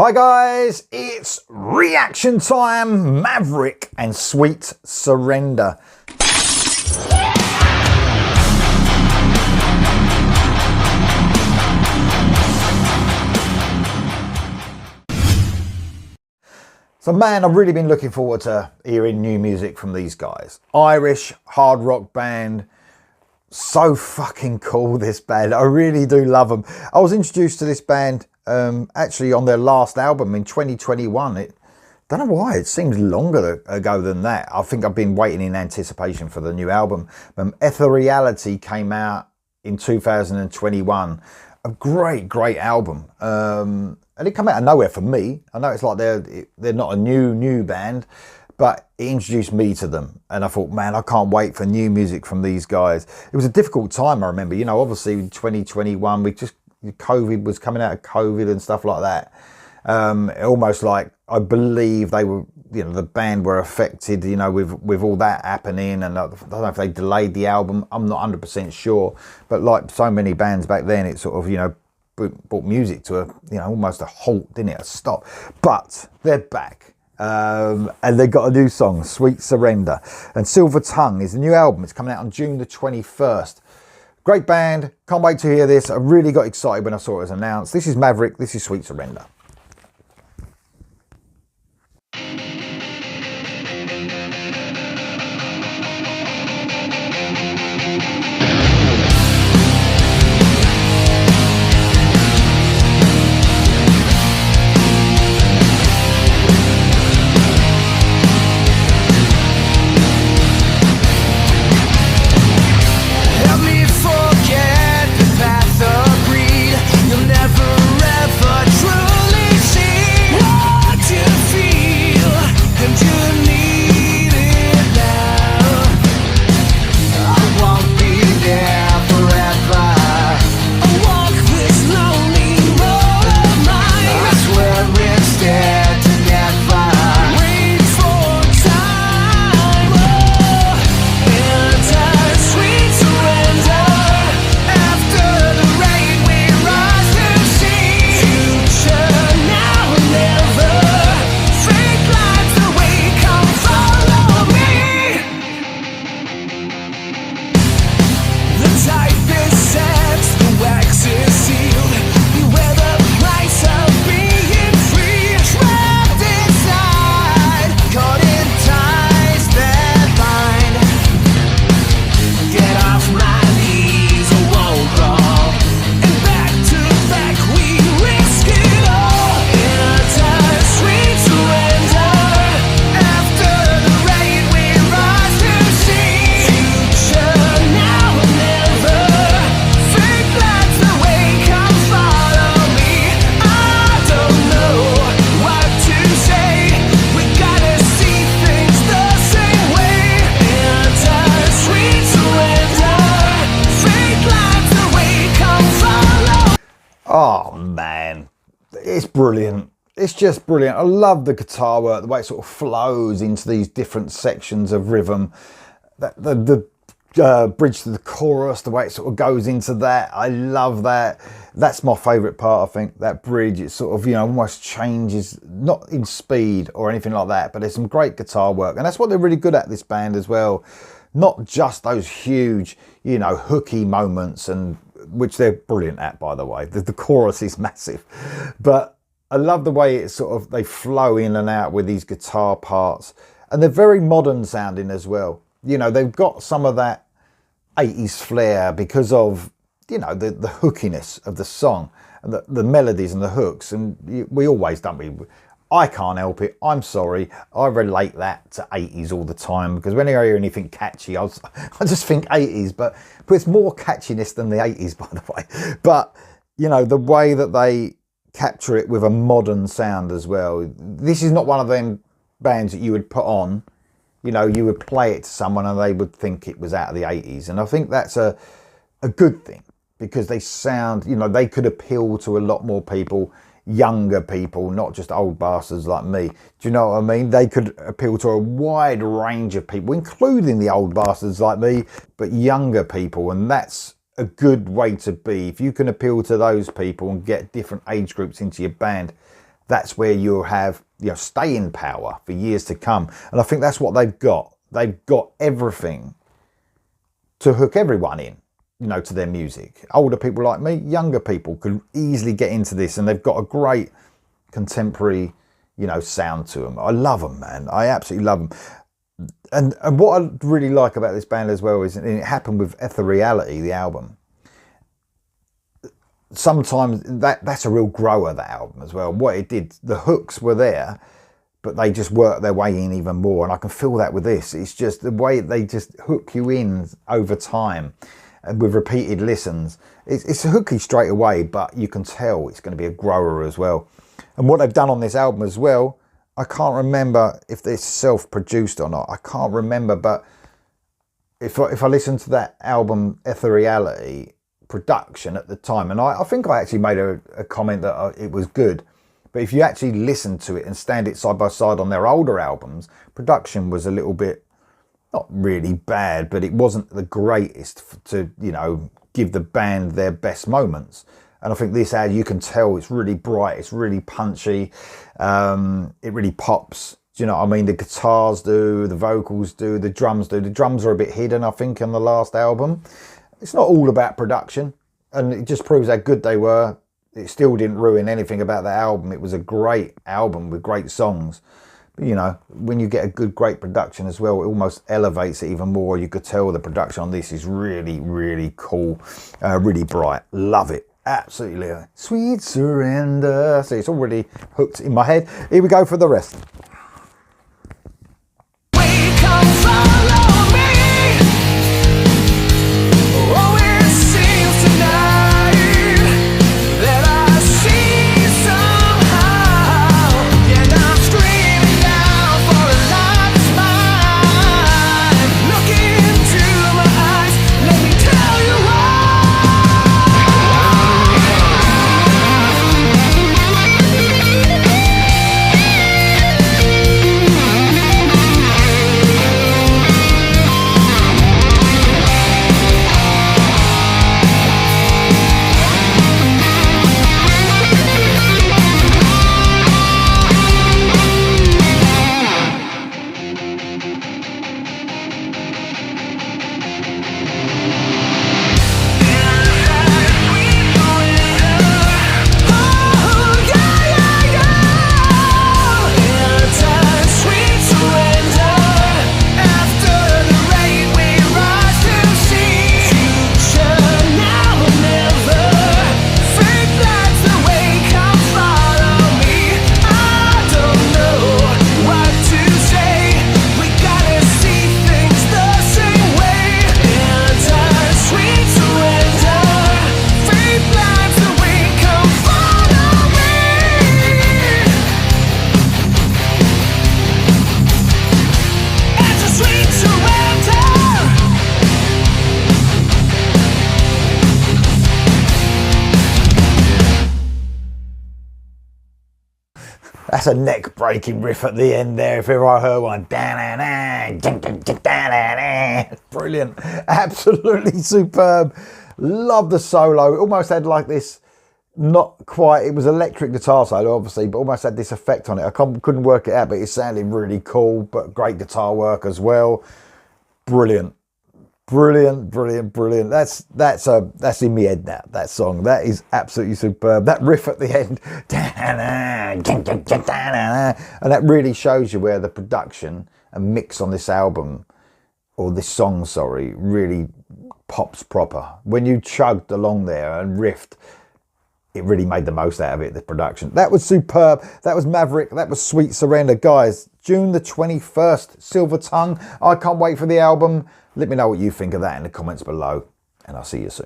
Hi guys, it's reaction time, Maverick and Sweet Surrender. So man, I've really been looking forward to hearing new music from these guys. Irish hard rock band. So fucking cool, this band. I really do love them. I was introduced to this band actually on their last album in 2021. Don't know why, it seems longer ago than that. I think I've been waiting in anticipation for the new album. Ethereality came out in 2021. A great album. And it came out of nowhere for me. I know it's like they're not a new band, but it introduced me to them. And I thought, man, I can't wait for new music from these guys. It was a difficult time, I remember. You know, obviously in 2021, COVID was coming out of COVID and stuff like that. Almost like, I believe they were, you know, the band were affected, you know, with all that happening. And I don't know if they delayed the album. I'm not 100% sure. But like so many bands back then, it sort of, you know, brought music to a, you know, almost a halt, didn't it? A stop. But they're back. And they got a new song, Sweet Surrender. And Silver Tongue is the new album. It's coming out on June the 21st. Great band. Can't wait to hear this. I really got excited when I saw it was announced. This is Maverick. This is Sweet Surrender. Oh man, it's brilliant. It's just brilliant. I love the guitar work, the way it sort of flows into these different sections of rhythm. The bridge to the chorus, the way it sort of goes into that. I love that. That's my favourite part, I think, that bridge. It sort of, you know, almost changes, not in speed or anything like that, but there's some great guitar work. And that's what they're really good at, this band as well. Not just those huge, you know, hooky moments, and which they're brilliant at, by the way. The chorus is massive. But I love the way it's sort of, they flow in and out with these guitar parts. And they're very modern sounding as well. You know, they've got some of that 80s flair because of, you know, the hookiness of the song and the melodies and the hooks. And we always, don't we? I can't help it. I'm sorry. I relate that to 80s all the time, because when I hear anything catchy, I just think 80s, but it's more catchiness than the 80s, by the way. But, you know, the way that they capture it with a modern sound as well. This is not one of them bands that you would put on, you know, you would play it to someone and they would think it was out of the 80s. And I think that's a good thing, because they sound, you know, they could appeal to a lot more people, younger people, not just old bastards like me. Do you know what I mean? They could appeal to a wide range of people, including the old bastards like me, but younger people. And that's a good way to be. If you can appeal to those people and get different age groups into your band, that's where you'll have, you know, staying power for years to come. And I think that's what they've got. They've got everything to hook everyone in, you know, to their music. Older people like me, younger people could easily get into this, and they've got a great contemporary, you know, sound to them. I love them, man. I absolutely love them. And what I really like about this band as well is, and it happened with Ethereality, the album. Sometimes that's a real grower, that album as well. What it did, the hooks were there, but they just worked their way in even more. And I can feel that with this. It's just the way they just hook you in over time and with repeated listens. It's hooky straight away, but you can tell it's going to be a grower as well. And what they've done on this album as well, I can't remember if it's self-produced or not. I can't remember, but if I listen to that album, Ethereality, production at the time, and I think I actually made a comment that it was good, but if you actually listen to it and stand it side by side on their older albums, production was a little bit, not really bad, but it wasn't the greatest to, you know, give the band their best moments. And I think this ad, you can tell it's really bright, it's really punchy, it really pops. Do you know what I mean? The guitars do, the vocals do, the drums do. The drums are a bit hidden, I think, on the last album. It's not all about production, and it just proves how good they were. It still didn't ruin anything about the album. It was a great album with great songs. But, you know, when you get a great production as well, it almost elevates it even more. You could tell the production on this is really, really cool, really bright. Love it. Absolutely. Sweet Surrender. So it's already hooked in my head. Here we go for the rest. That's a neck-breaking riff at the end there, if ever I heard one. Brilliant. Absolutely superb. Love the solo. It almost had like this, not quite, it was electric guitar solo, obviously, but almost had this effect on it. I couldn't work it out, but it sounded really cool, but great guitar work as well. Brilliant. Brilliant, brilliant, brilliant. That's in my head now, that song. That is absolutely superb. That riff at the end, and that really shows you where the production and mix on this album, or this song, sorry, really pops proper. When you chugged along there and riffed, it really made the most out of it, the production. That was superb. That was Maverick. That was Sweet Surrender. Guys, June the 21st, Silver Tongue. I can't wait for the album. Let me know what you think of that in the comments below, and I'll see you soon.